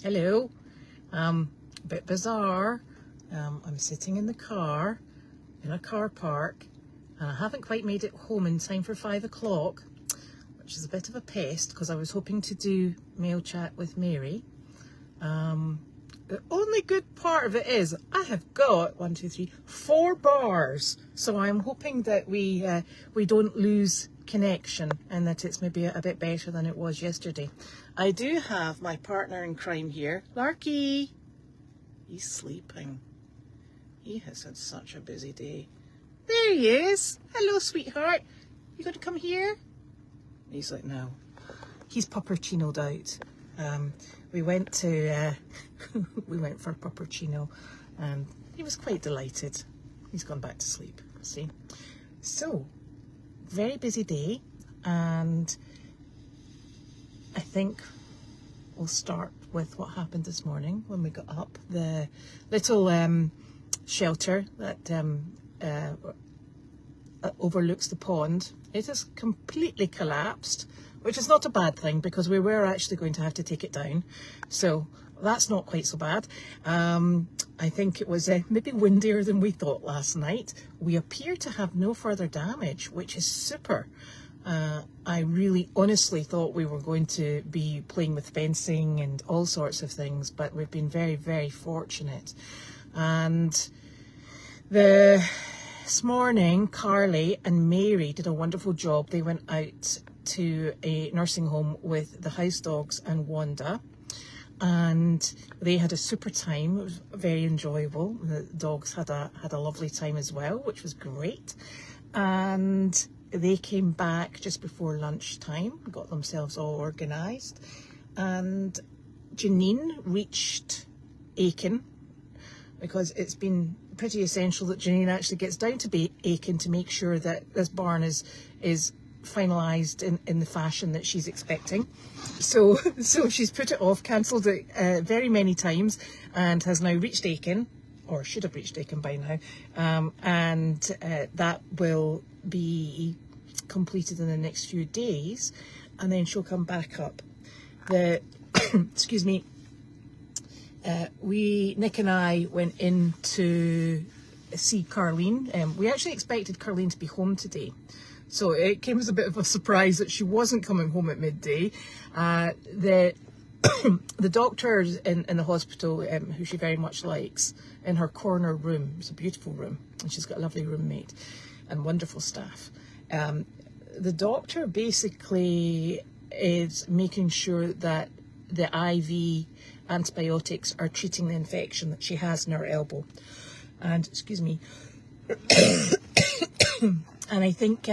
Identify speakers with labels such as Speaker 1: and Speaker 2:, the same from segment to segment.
Speaker 1: Hello. Bit bizarre. I'm sitting in the car, in a car park, and I haven't quite made it home in time for 5 o'clock, which is a bit of a pest because I was hoping to do mail chat with Mary. The only good part of it is I have got 1, 2, 3, 4 bars, so I'm hoping that we don't lose connection and that it's maybe a bit better than it was yesterday. I do have my partner in crime here, Larky. He's sleeping. He has had such a busy day. There he is. Hello, sweetheart. You going to come here? He's like, no. He's puppuccinoed out. We went to we went for puppuccino, and he was quite delighted. He's gone back to sleep. See, so very busy day, and I think we'll start with what happened this morning when we got up. The little shelter that overlooks the pond, it has completely collapsed, which is not a bad thing because we were actually going to have to take it down, so that's not quite so bad. I think it was maybe windier than we thought last night. We appear to have no further damage, which is super. I really honestly thought we were going to be playing with fencing and all sorts of things, but we've been very, very fortunate. And this morning, Carly and Mary did a wonderful job. They went out to a nursing home with the house dogs and Wanda, and they had a super time. It was very enjoyable. The dogs had a lovely time as well, which was great. And they came back just before lunchtime, got themselves all organised, and Janine reached Aiken, because it's been pretty essential that Janine actually gets down to Aiken to make sure that this barn is finalised in the fashion that she's expecting. So she's put it off, cancelled it very many times, and has now reached Aiken, or should have reached Aiken by now, and that will be completed in the next few days, and then she'll come back up. Excuse me. Nick and I went in to see Carlene. We actually expected Carlene to be home today, so it came as a bit of a surprise that she wasn't coming home at midday. The doctor in the hospital, who she very much likes, in her corner room, it's a beautiful room, and she's got a lovely roommate and wonderful staff. The doctor basically is making sure that the IV antibiotics are treating the infection that she has in her elbow. And excuse me. And I think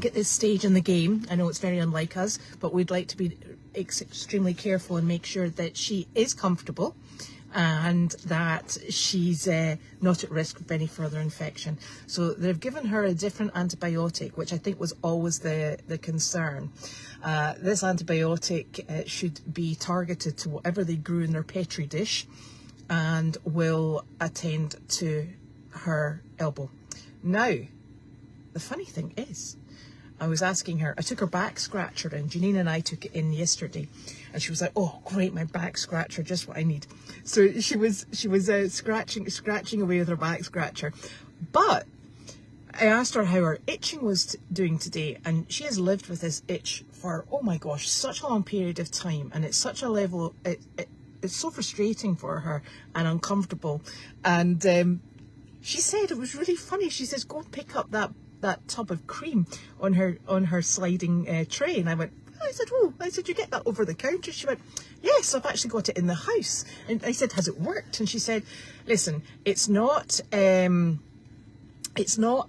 Speaker 1: at this stage in the game, I know it's very unlike us, but we'd like to be extremely careful and make sure that she is comfortable and that she's not at risk of any further infection. So they've given her a different antibiotic, which I think was always the concern. This antibiotic should be targeted to whatever they grew in their petri dish and will attend to her elbow. Now, the funny thing is, I was asking her, I took her back scratcher in, Janine and I took it in yesterday, and she was like, oh great, my back scratcher, just what I need. So she was scratching away with her back scratcher. But I asked her how her itching was doing today, and she has lived with this itch for, oh my gosh, such a long period of time, and it's such a level, it's so frustrating for her and uncomfortable. And she said it was really funny. She says, go and pick up that tub of cream on her sliding tray. And I went, I said, you get that over the counter? She went, yes, I've actually got it in the house. And I said, has it worked? And she said, listen, it's not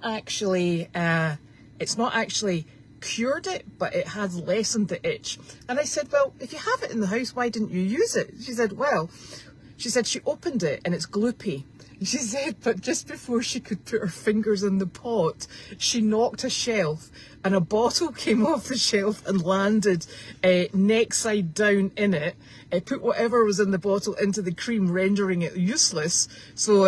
Speaker 1: actually cured it, but it has lessened the itch. And I said, well, if you have it in the house, why didn't you use it? She said, well, she opened it and it's gloopy. She said, but just before she could put her fingers in the pot, she knocked a shelf and a bottle came off the shelf and landed neck side down in it. Put whatever was in the bottle into the cream, rendering it useless. So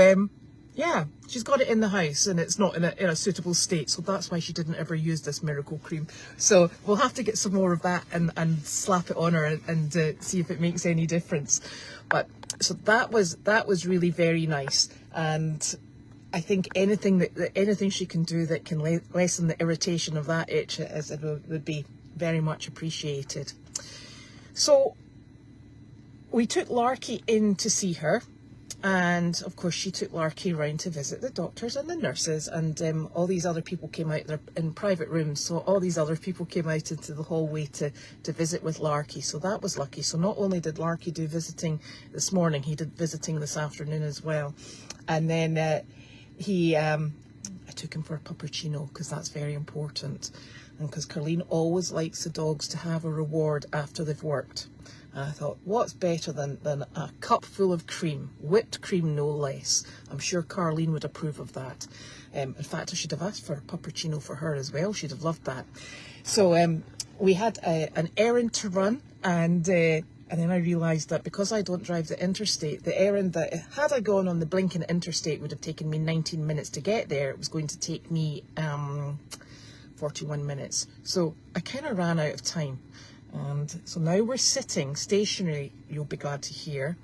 Speaker 1: Yeah, she's got it in the house and it's not in a suitable state, so that's why she didn't ever use this miracle cream. So we'll have to get some more of that and slap it on her and see if it makes any difference. But so that was really very nice, and I think anything she can do that can lessen the irritation of that itch would be very much appreciated. So we took Larky in to see her, and of course she took Larky around to visit the doctors and the nurses, and all these other people came out there in private rooms, so all these other people came out into the hallway to visit with Larky, so that was lucky. So not only did Larky do visiting this morning, he did visiting this afternoon as well. And then I took him for a puppuccino because that's very important, and because Carlene always likes the dogs to have a reward after they've worked. And I thought, what's better than a cup full of cream, whipped cream no less. I'm sure Carlene would approve of that. In fact, I should have asked for a puppuccino for her as well. She'd have loved that. So we had an errand to run, and then I realised that because I don't drive the interstate, the errand that, had I gone on the blinking interstate, would have taken me 19 minutes to get there. It was going to take me 41 minutes. So I kind of ran out of time. And so now we're sitting stationary, you'll be glad to hear,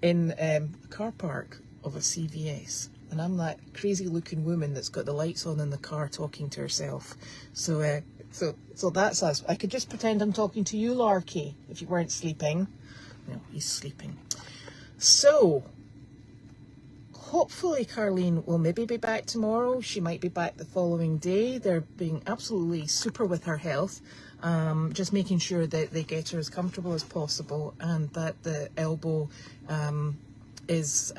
Speaker 1: in a car park of a CVS. And I'm that crazy looking woman that's got the lights on in the car talking to herself. So so that's us. I could just pretend I'm talking to you, Larky, if you weren't sleeping. No, he's sleeping. So hopefully Carlene will maybe be back tomorrow. She might be back the following day. They're being absolutely super with her health. Just making sure that they get her as comfortable as possible, and that the elbow is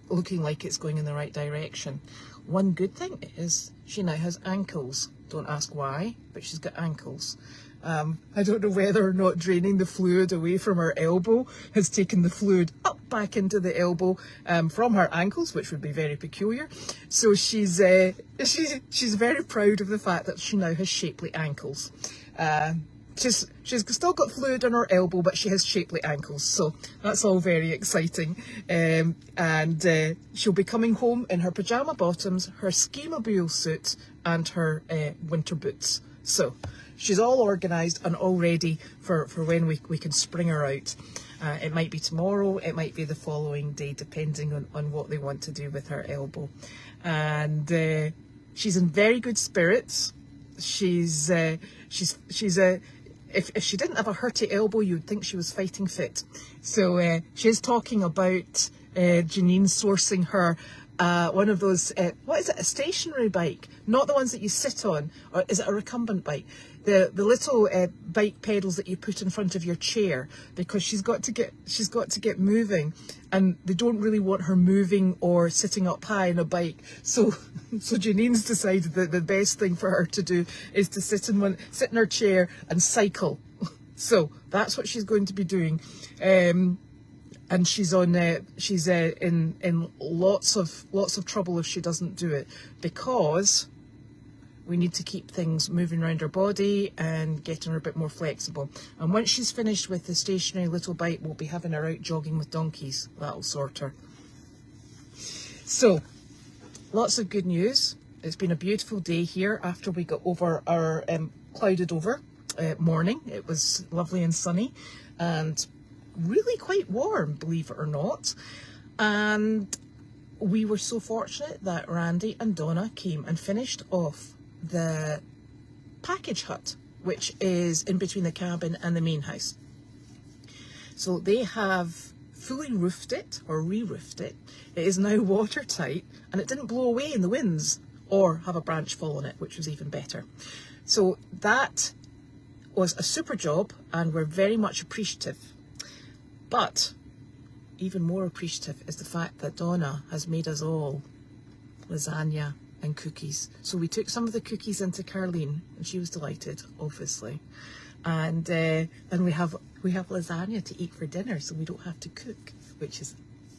Speaker 1: looking like it's going in the right direction. One good thing is she now has ankles. Don't ask why, but she's got ankles. I don't know whether or not draining the fluid away from her elbow has taken the fluid up back into the elbow from her ankles, which would be very peculiar. So she's very proud of the fact that she now has shapely ankles. She's still got fluid on her elbow, but she has shapely ankles, so that's all very exciting. And she'll be coming home in her pyjama bottoms, her ski-mobile suit, and her winter boots. So she's all organised and all ready for when we can spring her out. It might be tomorrow, it might be the following day, depending on what they want to do with her elbow. And she's in very good spirits. If she didn't have a hurty elbow, you'd think she was fighting fit. So she's talking about Janine sourcing her one of those, what is it, a stationary bike? Not the ones that you sit on, or is it a recumbent bike? The little bike pedals that you put in front of your chair, because she's got to get moving, and they don't really want her moving or sitting up high on a bike. So Janine's decided that the best thing for her to do is to sit in her chair and cycle. So that's what she's going to be doing. And she's in lots of trouble if she doesn't do it, because we need to keep things moving around her body and getting her a bit more flexible. And once she's finished with the stationary little bike, we'll be having her out jogging with donkeys. That'll sort her. So, lots of good news. It's been a beautiful day here after we got over our clouded over morning. It was lovely and sunny and really quite warm, believe it or not. And we were so fortunate that Randy and Donna came and finished off the package hut, which is in between the cabin and the main house. So they have fully roofed it, or re-roofed it. It is now watertight, and it didn't blow away in the winds or have a branch fall on it, which was even better. So that was a super job, and we're very much appreciative. But even more appreciative is the fact that Donna has made us all lasagna and cookies. So we took some of the cookies into Carlene, and she was delighted, obviously. And we have lasagna to eat for dinner, so we don't have to cook, which is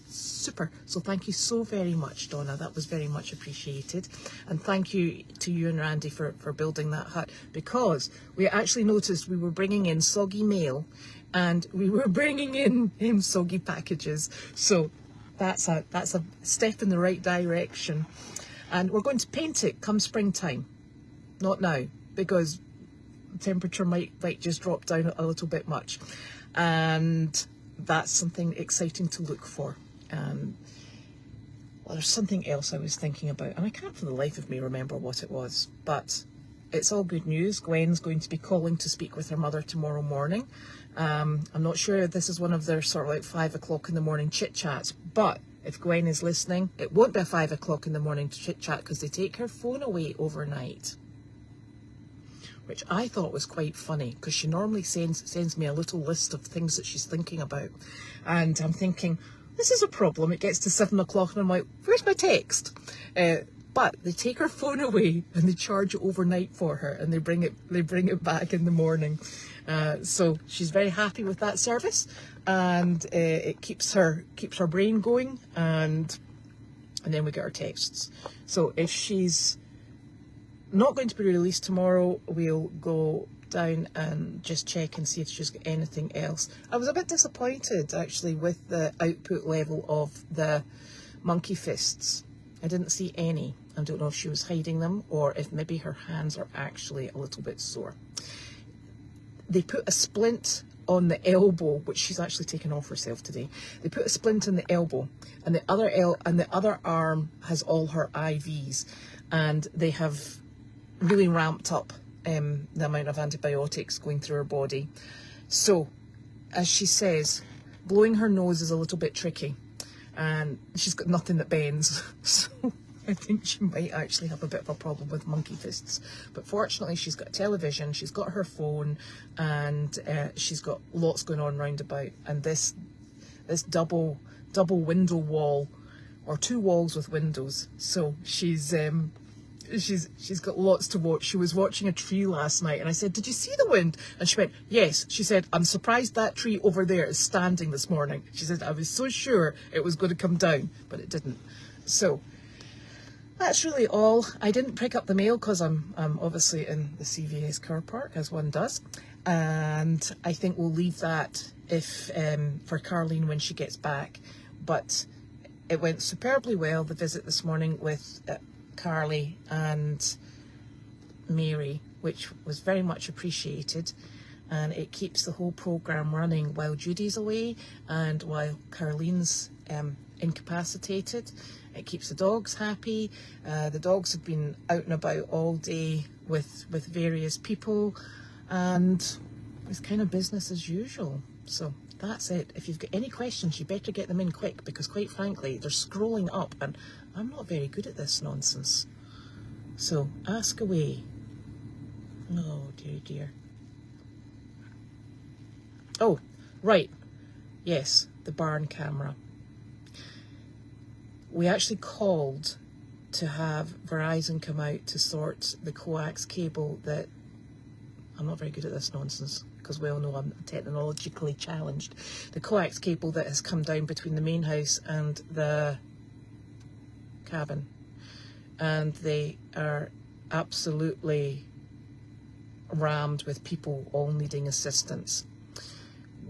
Speaker 1: super. So thank you so very much, Donna. That was very much appreciated. And thank you to you and Randy for building that hut, because we actually noticed we were bringing in soggy mail and we were bringing in soggy packages. So that's a step in the right direction. And we're going to paint it come springtime, not now, because temperature might just drop down a little bit much, and that's something exciting to look for. Well, there's something else I was thinking about, and I can't for the life of me remember what it was, but it's all good news. Gwen's going to be calling to speak with her mother tomorrow morning. I'm not sure if this is one of their sort of like 5 o'clock in the morning chit chats, but if Gwen is listening, it won't be a 5 o'clock in the morning chit chat, because they take her phone away overnight, which I thought was quite funny, because she normally sends me a little list of things that she's thinking about, and I'm thinking, this is a problem. It gets to 7 o'clock and I'm like, where's my text? But they take her phone away and they charge it overnight for her, and they bring it back in the morning. So she's very happy with that service, and it keeps her brain going, and then we get our texts. So if she's not going to be released tomorrow, we'll go down and just check and see if she's got anything else. I was a bit disappointed actually with the output level of the monkey fists. I didn't see any. I don't know if she was hiding them, or if maybe her hands are actually a little bit sore. They put a splint on the elbow, which she's actually taken off herself today. They put a splint on the elbow, and the other arm has all her IVs, and they have really ramped up the amount of antibiotics going through her body. So, as she says, blowing her nose is a little bit tricky, and she's got nothing that bends. So I think she might actually have a bit of a problem with monkey fists. But fortunately, she's got a television, she's got her phone, and she's got lots going on round about. And this double window wall, or 2 walls with windows. So she's got lots to watch. She was watching a tree last night, and I said, did you see the wind? And she went, yes. She said, I'm surprised that tree over there is standing this morning. She said, I was so sure it was going to come down, but it didn't. So that's really all. I didn't pick up the mail because I'm obviously in the CVS car park, as one does, and I think we'll leave that for Carlene when she gets back. But it went superbly well, the visit this morning with Carly and Mary, which was very much appreciated, and it keeps the whole programme running while Judy's away and while Carlene's incapacitated. It keeps the dogs happy. The dogs have been out and about all day with various people, and it's kind of business as usual. So that's it. If you've got any questions, you better get them in quick, because quite frankly, they're scrolling up and I'm not very good at this nonsense. So ask away. Oh dear. Oh, right. Yes, the barn camera. We actually called to have Verizon come out to sort the coax cable that, I'm not very good at this nonsense, because we all know I'm technologically challenged. The coax cable that has come down between the main house and the cabin, and they are absolutely rammed with people all needing assistance.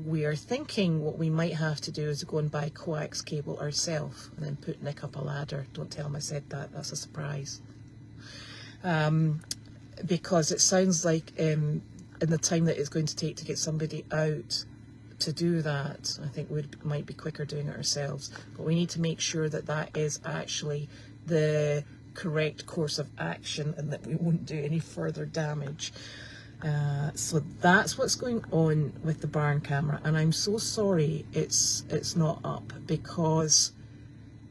Speaker 1: We are thinking what we might have to do is go and buy coax cable ourselves and then put Nick up a ladder. Don't tell him I said that, that's a surprise. Because it sounds like in the time that it's going to take to get somebody out to do that, I think we might be quicker doing it ourselves. But we need to make sure that that is actually the correct course of action and that we won't do any further damage. So that's what's going on with the barn camera, and I'm so sorry it's not up, because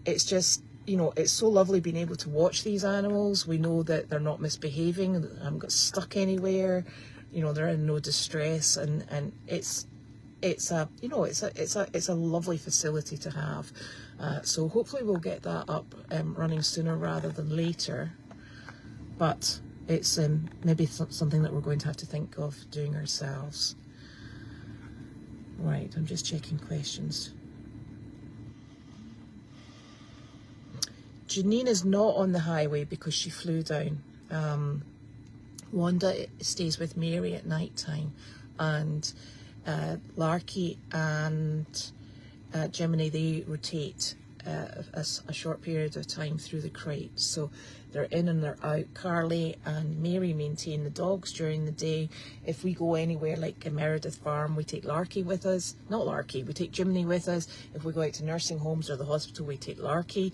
Speaker 1: it's just, you know, it's so lovely being able to watch these animals. We know that they're not misbehaving, they haven't got stuck anywhere, you know, they're in no distress, and it's a, you know, it's a lovely facility to have. So hopefully we'll get that up running sooner rather than later. But it's maybe something that we're going to have to think of doing ourselves. Right, I'm just checking questions. Janine is not on the highway because she flew down. Wanda stays with Mary at night time, and Larky and Gemini, they rotate a short period of time through the crate. So they're in and they're out. Carly and Mary maintain the dogs during the day. If we go anywhere like a Meredith Farm, we take Larky with us. Not Larky, we take Jiminy with us. If we go out to nursing homes or the hospital, we take Larky.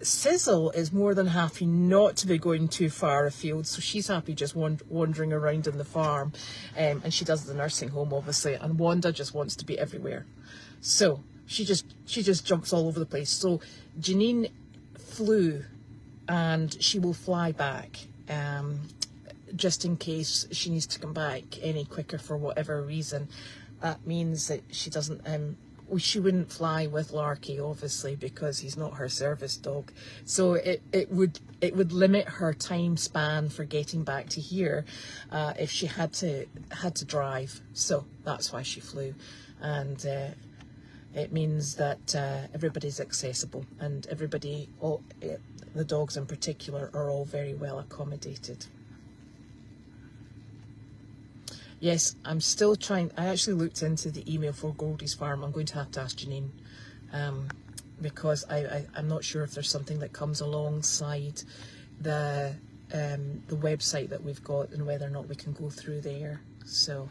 Speaker 1: Sizzle is more than happy not to be going too far afield, so she's happy just wandering around in the farm. And she does the nursing home, obviously. And Wanda just wants to be everywhere. So she just jumps all over the place. So Janine flew, and she will fly back just in case she needs to come back any quicker for whatever reason. That means that she doesn't she wouldn't fly with Larky, obviously, because he's not her service dog. So it would limit her time span for getting back to here if she had to drive. So that's why she flew. And it means that everybody's accessible, and everybody, the dogs in particular, are all very well accommodated. Yes, I'm still trying. I actually looked into the email for Goldy's farm. I'm going to have to ask Janine because I'm not sure if there's something that comes alongside the website that we've got, and whether or not we can go through there. So.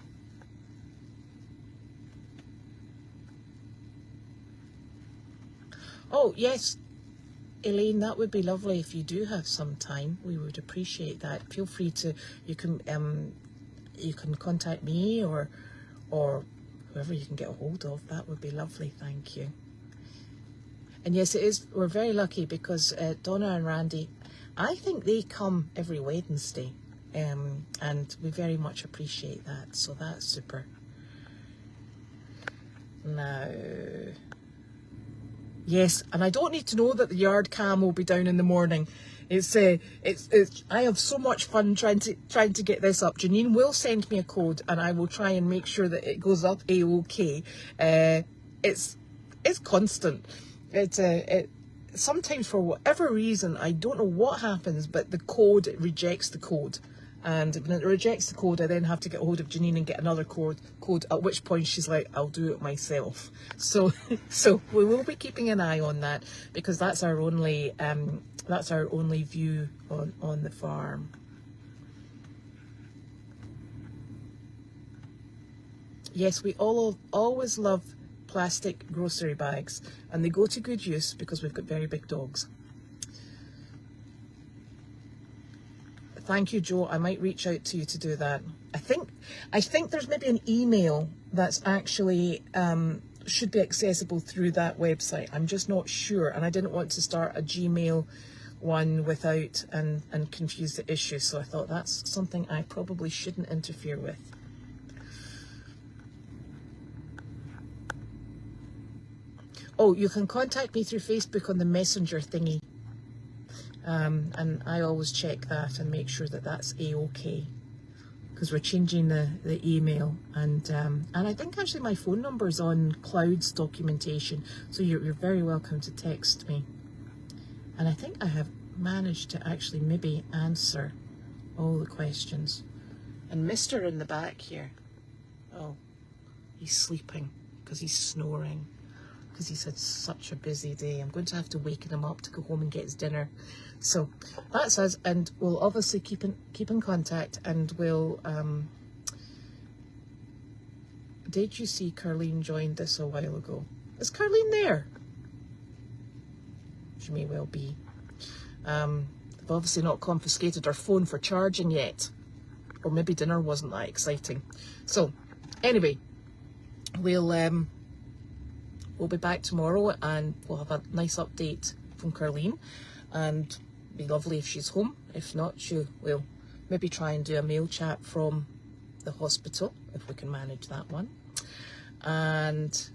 Speaker 1: Oh, yes, Elaine, that would be lovely if you do have some time. We would appreciate that. Feel free to, you can contact me or whoever you can get a hold of. That would be lovely, thank you. And yes, it is, we're very lucky because Donna and Randy, I think they come every Wednesday, and we very much appreciate that, so that's super. Now... Yes, and I don't need to know that the yard cam will be down in the morning. It's I have so much fun trying to get this up. Janine will send me a code, and I will try and make sure that it goes up a-okay. It's constant. It sometimes, for whatever reason, I don't know what happens, but the code, it rejects the code. And when it rejects the code, I then have to get a hold of Janine and get another code, at which point she's like, I'll do it myself. So we will be keeping an eye on that, because that's our only view on the farm. Yes, we always love plastic grocery bags, and they go to good use because we've got very big dogs. Thank you, Joe. I might reach out to you to do that. I think there's maybe an email that's actually should be accessible through that website. I'm just not sure, and I didn't want to start a Gmail one without and confuse the issue. So I thought that's something I probably shouldn't interfere with. Oh, you can contact me through Facebook on the Messenger thingy. And I always check that and make sure that that's a-okay, because we're changing the email, and I think actually my phone number is on Cloud's documentation, so you're very welcome to text me. And I think I have managed to actually maybe answer all the questions. And Mr. in the back here, oh, he's sleeping because he's snoring, because he's had such a busy day. I'm going to have to waken him up to go home and get his dinner. So that's us, and we'll obviously keep in contact, and we'll did you see Carlene joined this a while ago? Is Carlene there? She may well be. They've obviously not confiscated her phone for charging yet, or maybe dinner wasn't that exciting. So anyway, we'll be back tomorrow, and we'll have a nice update from Carlene, and be lovely if she's home. If not, we'll maybe try and do a mail chat from the hospital if we can manage that one. And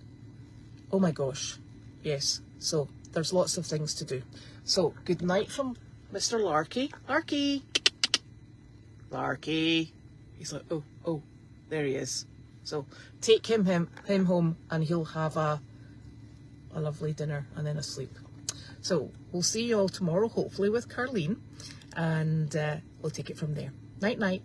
Speaker 1: oh my gosh, yes, so there's lots of things to do. So good night from Mr. Larky. Larky. He's like, oh, there he is. So take him home, and he'll have a lovely dinner and then a sleep. So we'll see you all tomorrow, hopefully with Carlene, and we'll take it from there. Night night.